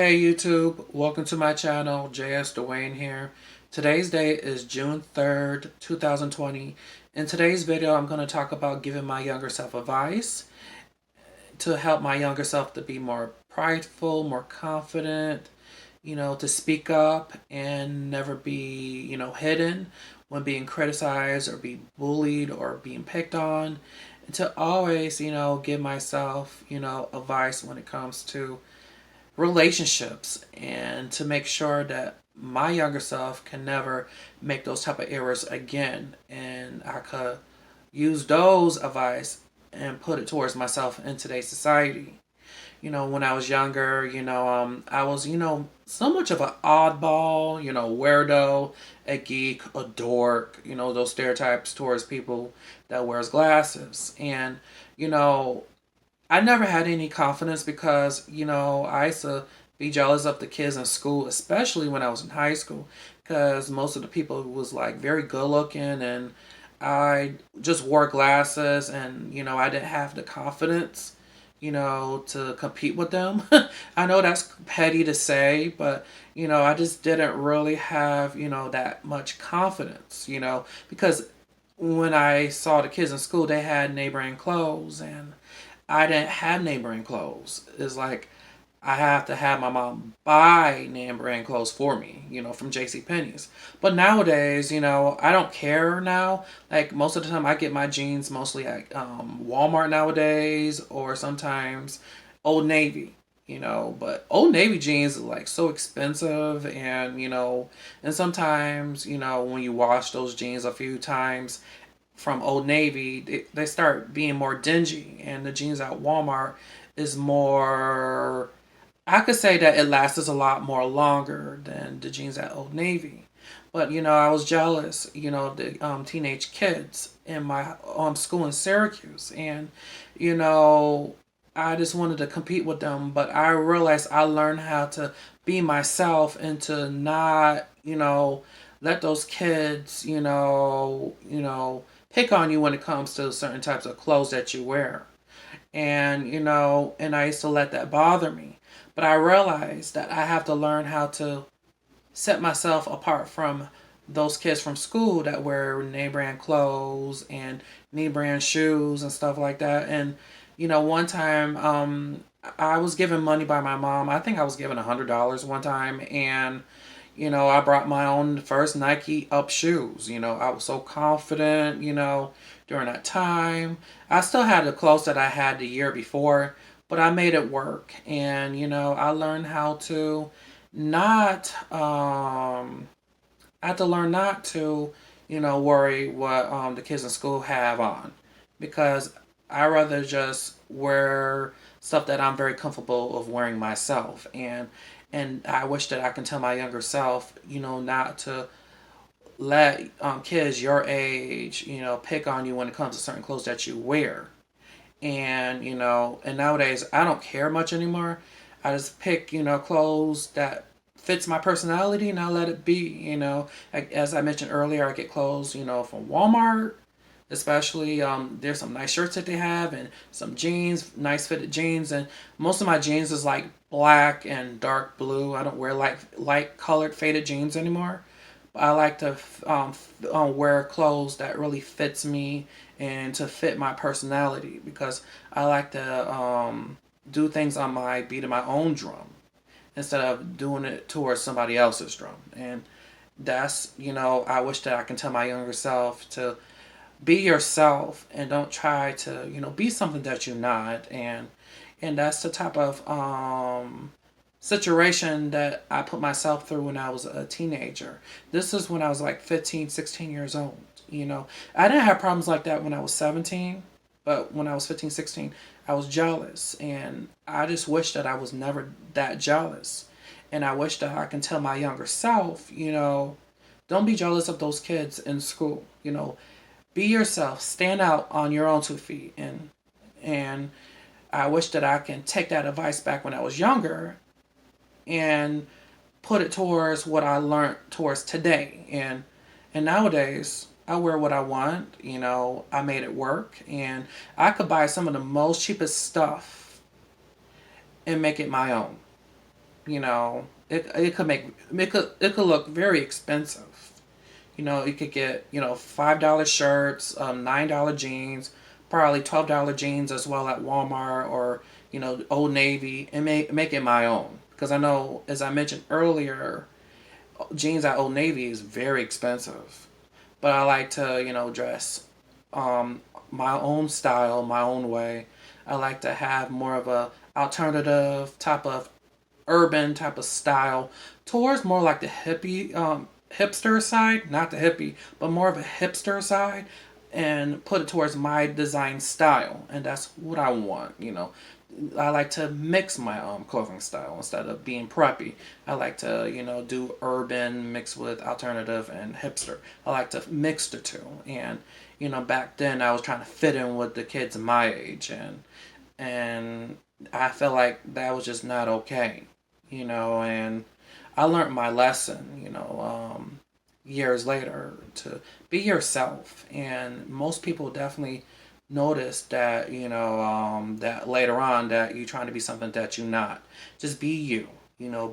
Hey YouTube, welcome to my channel. JS Dwayne here. Today's date is June 3rd, 2020. In today's video, I'm going to talk about giving my younger self advice to help my younger self to be more prideful, more confident, to speak up and never be, hidden when being criticized or be bullied or being picked on. And to always, give myself, advice when it comes to relationships and to make sure that my younger self can never make those type of errors again, and I could use those advice and put it towards myself in today's society. When I was younger, I was, so much of an oddball, weirdo, a geek, a dork, those stereotypes towards people that wears glasses. And, you know, I never had any confidence because, I used to be jealous of the kids in school, especially when I was in high school, because most of the people was like very good looking and I just wore glasses and, I didn't have the confidence, to compete with them. I know that's petty to say, but, I just didn't really have, that much confidence, because when I saw the kids in school, they had neighboring clothes and I didn't have name brand clothes. It's like I have to have my mom buy name brand clothes for me, from J.C. Penney's. But nowadays, I don't care now. Like most of the time I get my jeans mostly at Walmart nowadays or sometimes Old Navy. But Old Navy jeans are like so expensive and and sometimes, when you wash those jeans a few times, from Old Navy, they start being more dingy, and the jeans at Walmart is more. I could say that it lasts a lot more longer than the jeans at Old Navy. But I was jealous, of the teenage kids in my school in Syracuse, and you know, I just wanted to compete with them. But I realized I learned how to be myself and to not, let those kids, pick on you when it comes to certain types of clothes that you wear. And, and I used to let that bother me. But I realized that I have to learn how to set myself apart from those kids from school that wear name brand clothes and name brand shoes and stuff like that. And, one time I was given money by my mom. I think I was given $100 one time. And I brought my own first Nike up shoes. I was so confident, during that time. I still had the clothes that I had the year before, but I made it work. And, I learned how to not, I had to learn not to, worry what the kids in school have on, because I rather just wear stuff that I'm very comfortable of wearing myself. And I wish that I can tell my younger self, not to let kids your age, pick on you when it comes to certain clothes that you wear. And, and nowadays I don't care much anymore. I just pick, clothes that fits my personality and I let it be, As I mentioned earlier, I get clothes, from Walmart, especially there's some nice shirts that they have and some jeans, nice fitted jeans, and most of my jeans is like black and dark blue. I don't wear light colored faded jeans anymore. I like to wear clothes that really fits me and to fit my personality, because I like to do things on my beat of my own drum instead of doing it towards somebody else's drum. And that's, I wish that I can tell my younger self to be yourself and don't try to, be something that you're not. And that's the type of situation that I put myself through when I was a teenager. This is when I was like 15, 16 years old. I didn't have problems like that when I was 17, but when I was 15, 16, I was jealous. And I just wish that I was never that jealous. And I wish that I can tell my younger self, don't be jealous of those kids in school. be yourself, stand out on your own 2 feet. And I wish that I can take that advice back when I was younger and put it towards what I learned towards today. And nowadays I wear what I want. I made it work, and I could buy some of the most cheapest stuff and make it my own. It could look very expensive. You could get $5 shirts, $9 jeans, probably $12 jeans as well at Walmart or Old Navy, and make it my own. Because I know, as I mentioned earlier, jeans at Old Navy is very expensive. But I like to dress my own style, my own way. I like to have more of a alternative type of urban type of style towards more like the hippie hipster side, not the hippie, but more of a hipster side, and put it towards my design style, and that's what I want. I like to mix my clothing style instead of being preppy. I like to do urban mixed with alternative and hipster. I like to mix the two, and back then I was trying to fit in with the kids my age, and I felt like that was just not okay. And I learned my lesson, years later, to be yourself. And most people definitely notice that, that later on that you're trying to be something that you're not. Just be you,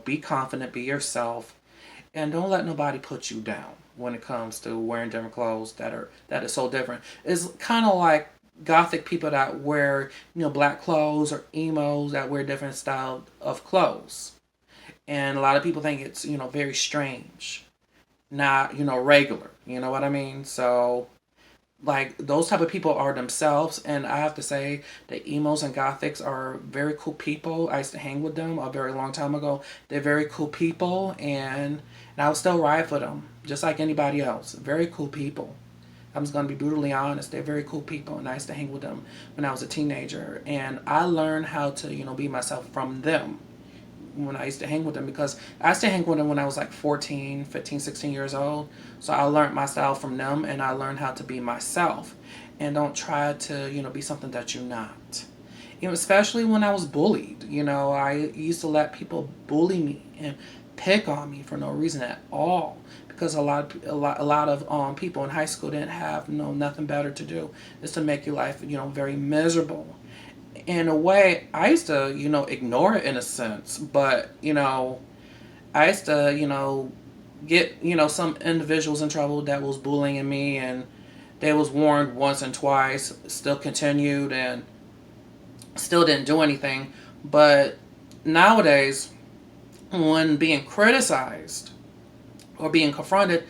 be confident, be yourself, and don't let nobody put you down when it comes to wearing different clothes that is so different. It's kind of like gothic people that wear, black clothes, or emos that wear different style of clothes. And a lot of people think it's very strange, not regular. You know what I mean? So like those type of people are themselves, and I have to say the emos and gothics are very cool people. I used to hang with them a very long time ago. They're very cool people, and I would still ride for them just like anybody else. Very cool people. I'm just going to be brutally honest. They're very cool people, and I used to hang with them when I was a teenager, and I learned how to be myself from them when I used to hang with them, because I used to hang with them when I was like 14, 15, 16 years old. So I learned my style from them, and I learned how to be myself, and don't try to be something that you're not. Especially when I was bullied. I used to let people bully me and pick on me for no reason at all, because a lot of people in high school didn't have nothing better to do is to make your life very miserable. In a way, I used to ignore it in a sense, but I used to get some individuals in trouble that was bullying me, and they was warned once and twice, still continued, and still didn't do anything. But nowadays, when being criticized or being confronted,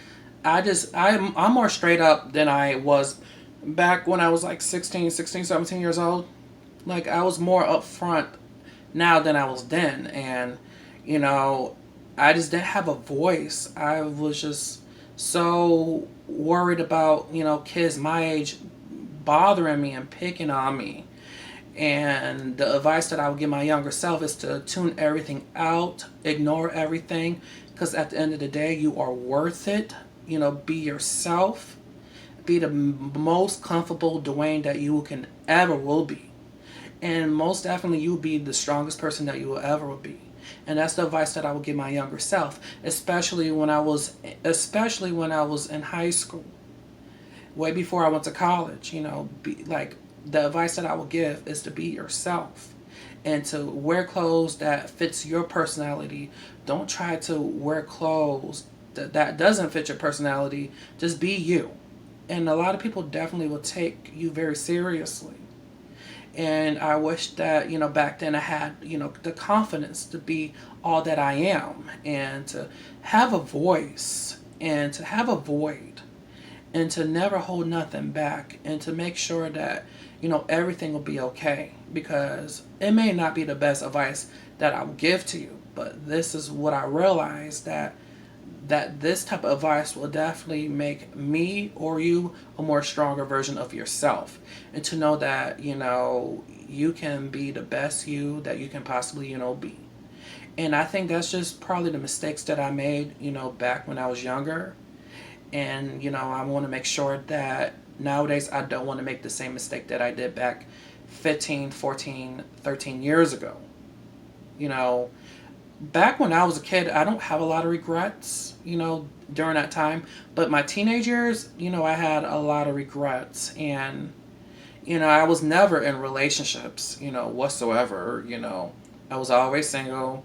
I'm more straight up than I was back when I was like 16, 17 years old. Like, I was more upfront now than I was then. And I just didn't have a voice. I was just so worried about kids my age bothering me and picking on me. And the advice that I would give my younger self is to tune everything out, ignore everything, because at the end of the day, you are worth it. Be yourself. Be the most comfortable Dwayne that you can ever will be. And most definitely, you'll be the strongest person that you will ever be. And that's the advice that I would give my younger self, especially when I was in high school, way before I went to college. The advice that I would give is to be yourself, and to wear clothes that fits your personality. Don't try to wear clothes that doesn't fit your personality. Just be you. And a lot of people definitely will take you very seriously. And I wish that, back then I had, the confidence to be all that I am, and to have a voice, and to have a void, and to never hold nothing back, and to make sure that, everything will be okay. Because it may not be the best advice that I will give to you, but this is what I realized, that this type of advice will definitely make me or you a more stronger version of yourself. And to know that, you can be the best you that you can possibly, be. And I think that's just probably the mistakes that I made, back when I was younger. And, I want to make sure that nowadays I don't want to make the same mistake that I did back 15, 14, 13 years ago. You know, back when I was a kid, I don't have a lot of regrets, during that time. But my teenage years, I had a lot of regrets. And, I was never in relationships, whatsoever. I was always single.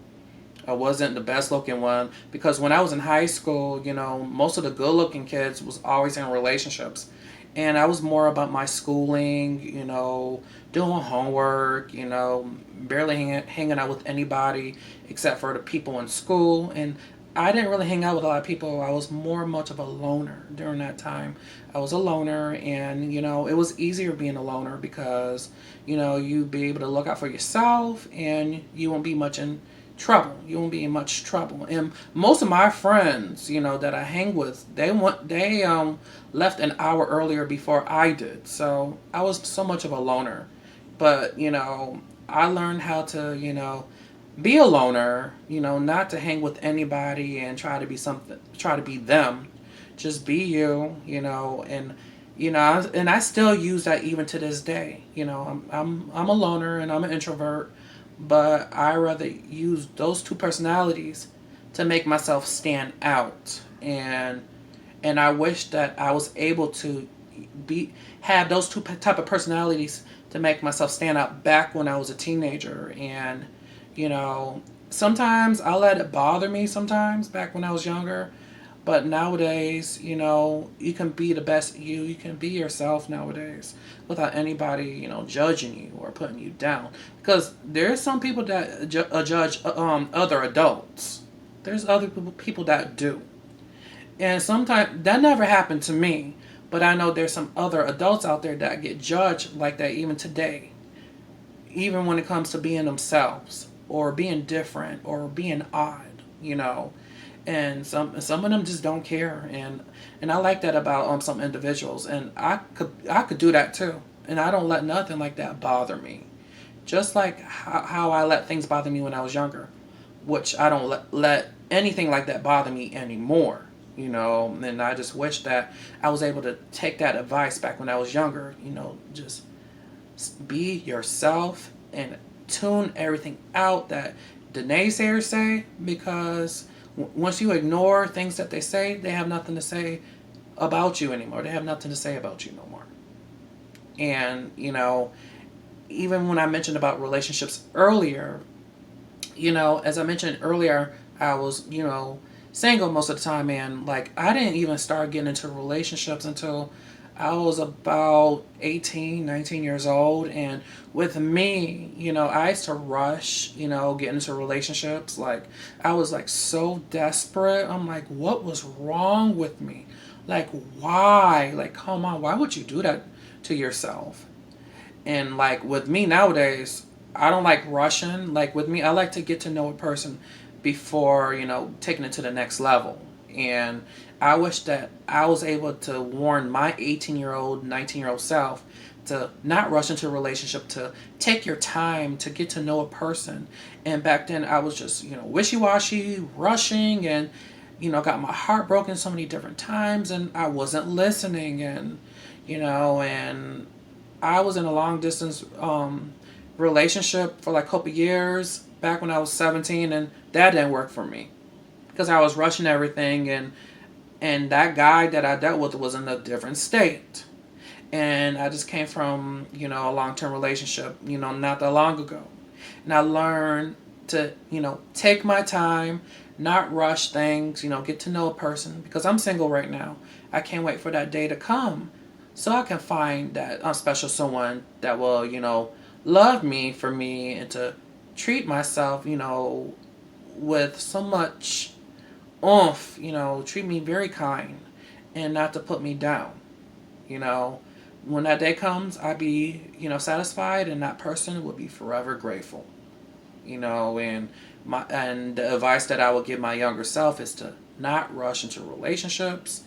I wasn't the best looking one because when I was in high school, most of the good looking kids was always in relationships. And I was more about my schooling, doing homework, barely hanging out with anybody except for the people in school. And I didn't really hang out with a lot of people. I was more much of a loner during that time. I was a loner, and it was easier being a loner because you'd be able to look out for yourself, and you won't be much in trouble. You won't be in much trouble. And most of my friends, that I hang with, they left an hour earlier before I did. So I was so much of a loner. But I learned how to be a loner, not to hang with anybody and try to be them. Just be you, and and I still use that even to this day. I'm a loner and I'm an introvert, but I rather use those two personalities to make myself stand out. And I wish that I was able to have those two type of personalities to make myself stand out back when I was a teenager. And sometimes I let it bother me sometimes back when I was younger. But nowadays, you can be the best you can be yourself nowadays without anybody, judging you or putting you down. Because there's some people that judge other adults. There's other people that do. And sometimes that never happened to me. But I know there's some other adults out there that get judged like that even today. Even when it comes to being themselves or being different or being odd. And some of them just don't care. And I like that about some individuals. And I could do that too. And I don't let nothing like that bother me. Just like how I let things bother me when I was younger, which I don't let anything like that bother me anymore. And I just wish that I was able to take that advice back when I was younger. Just be yourself and tune everything out that the naysayers say, because once you ignore things that they say, they have nothing to say about you anymore. They have nothing to say about you no more. And, even when I mentioned about relationships earlier, as I mentioned earlier, I was, single most of the time. And, I didn't even start getting into relationships until I was about 18, 19 years old. And with me, I used to rush, get into relationships. I was so desperate. I'm like, what was wrong with me? Why? Come on, why would you do that to yourself? And with me nowadays, I don't like rushing. With me, I like to get to know a person before, taking it to the next level. And I wish that I was able to warn my 18-year-old, 19-year-old self to not rush into a relationship, to take your time to get to know a person. And back then I was just, wishy-washy, rushing, and, got my heart broken so many different times, and I wasn't listening. And, and I was in a long distance relationship for a couple years back when I was 17, and that didn't work for me because I was rushing everything, and that guy that I dealt with was in a different state. And I just came from, a long-term relationship, not that long ago. And I learned to, take my time, not rush things, get to know a person, because I'm single right now. I can't wait for that day to come so I can find that special someone that will, love me for me and to treat myself, with so much oomph, treat me very kind and not to put me down. When that day comes, I'd be, satisfied, and that person would be forever grateful. And the advice that I would give my younger self is to not rush into relationships,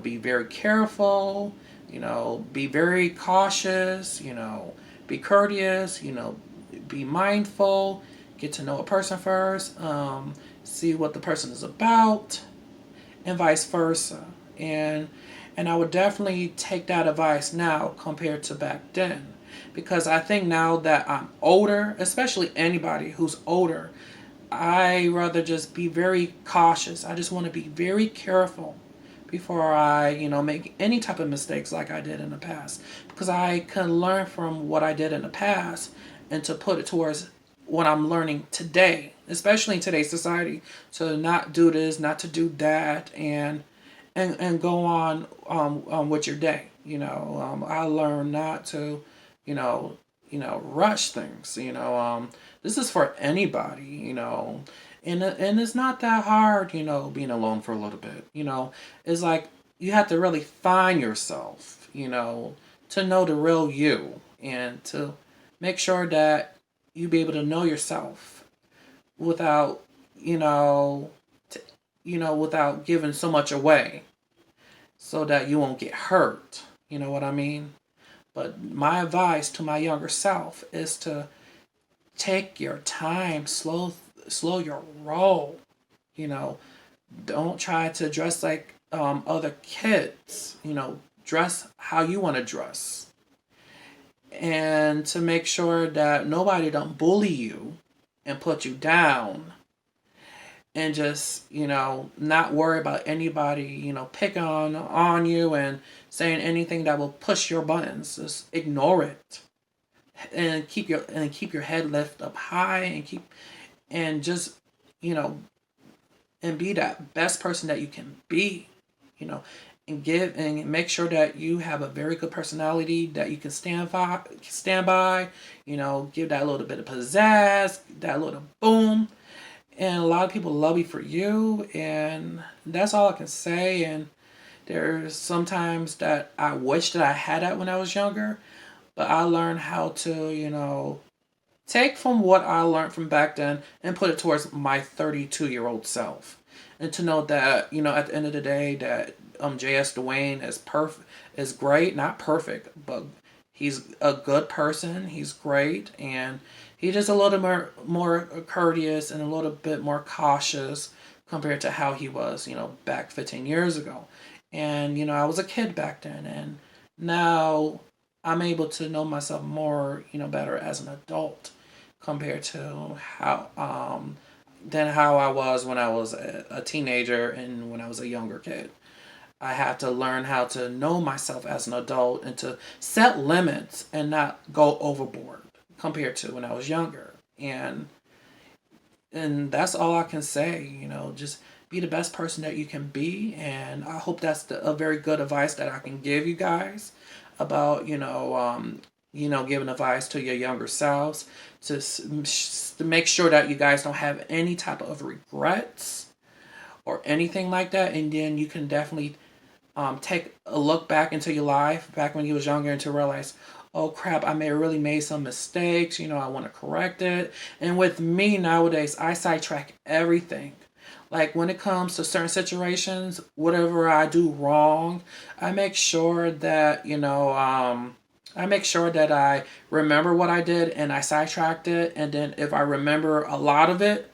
be very careful, be very cautious, be courteous, be mindful, get to know a person first, see what the person is about, and vice versa. And And I would definitely take that advice now compared to back then. Because I think now that I'm older, especially anybody who's older, I rather just be very cautious. I just want to be very careful before I, make any type of mistakes like I did in the past. Because I can learn from what I did in the past and to put it towards what I'm learning today, especially in today's society, to not do this, not to do that, and go on with your day. I learned not to, you know, rush things. This is for anybody. And it's not that hard. Being alone for a little bit. It's like you have to really find yourself. To know the real you and to make sure that you be able to know yourself without, you know, without giving so much away so that you won't get hurt. You know what I mean? But my advice to my younger self is to take your time, slow your roll. You know, don't try to dress like other kids. Dress how you want to dress, and to make sure that nobody don't bully you and put you down, and just not worry about anybody pick on you and saying anything that will push your buttons. Just ignore it and keep your head lifted up high, and just you know and be that best person that you can be. you know and make sure that you have a very good personality that you can stand by. Give that little bit of pizzazz, that little boom, and a lot of people love you for you, and that's all I can say. And there's sometimes that I wish that I had that when I was younger, but I learned how to take from what I learned from back then and put it towards my 32-year-old self, and to know that at the end of the day that JS Dwayne is great, not perfect, but he's a good person. He's great, and he's just a little more courteous and a little bit more cautious compared to how he was, back 15 years ago. And I was a kid back then, and now I'm able to know myself more, better as an adult compared to how than how I was when I was a teenager and when I was a younger kid. I have to learn how to know myself as an adult and to set limits and not go overboard compared to when I was younger. And that's all I can say. Just be the best person that you can be, and I hope that's a very good advice that I can give you guys about giving advice to your younger selves to make sure that you guys don't have any type of regrets or anything like that. And then you can definitely take a look back into your life back when you was younger and to realize, oh crap, I may have really made some mistakes. I want to correct it. And with me nowadays, I sidetrack everything. Like when it comes to certain situations, whatever I do wrong, I make sure that I remember what I did and I sidetracked it. And then if I remember a lot of it,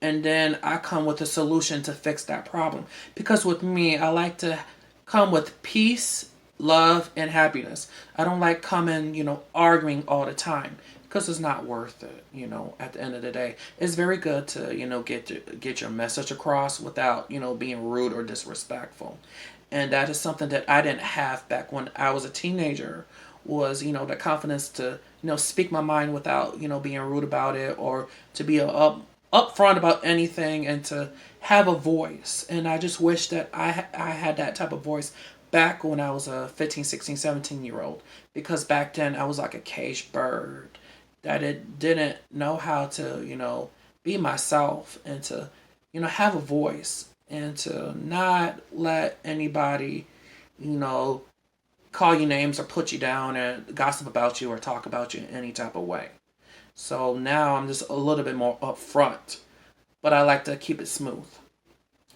and then I come with a solution to fix that problem. Because with me, I like to come with peace, love, and happiness. I don't like coming, arguing all the time because it's not worth it. At the end of the day, it's very good to, get your message across without, being rude or disrespectful. And that is something that I didn't have back when I was a teenager, was, the confidence to, speak my mind without, being rude about it, or to be upfront about anything, and to have a voice. And I just wish that I had that type of voice back when I was a 15, 16, 17 year old, because back then I was like a caged bird that it didn't know how to, be myself, and to, have a voice, and to not let anybody, you know, call you names or put you down and gossip about you or talk about you in any type of way. So now I'm just a little bit more upfront, but I like to keep it smooth.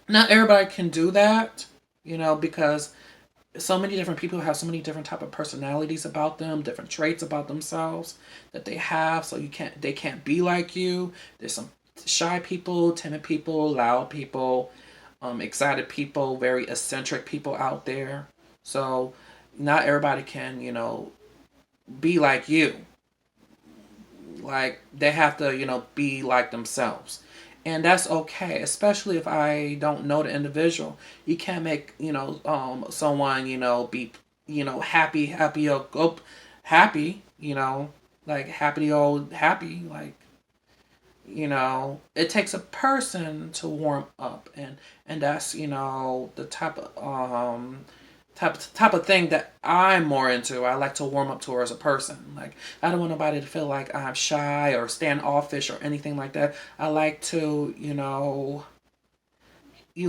Not everybody can do that, because so many different people have so many different type of personalities about them, different traits about themselves that they have. So they can't be like you. There's some shy people, timid people, loud people, excited people, very eccentric people out there. So not everybody can, be like you. Like they have to, be like themselves. And that's okay, especially if I don't know the individual. You can't make, someone, be, happy, happy, like happy old happy, like, it takes a person to warm up, and that's, the type of thing that I'm more into. I like to warm up to her as a person. Like I don't want nobody to feel like I'm shy or standoffish or anything like that. I like to, you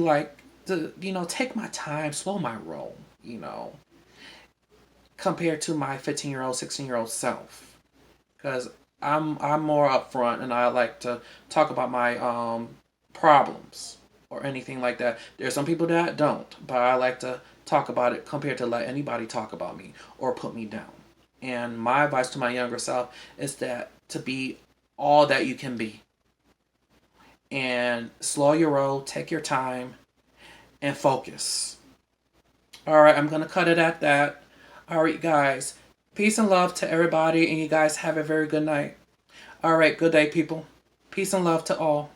like to, take my time, slow my roll, compared to my 15-year-old, 16-year-old self. Because I'm more upfront and I like to talk about my problems or anything like that. There's some people that don't, but I like to talk about it compared to let anybody talk about me or put me down. And my advice to my younger self is that to be all that you can be and slow your roll, take your time, and focus. All right, I'm gonna cut it at that. All right, guys. Peace and love to everybody, and you guys have a very good night. All right, good day, people. Peace and love to all.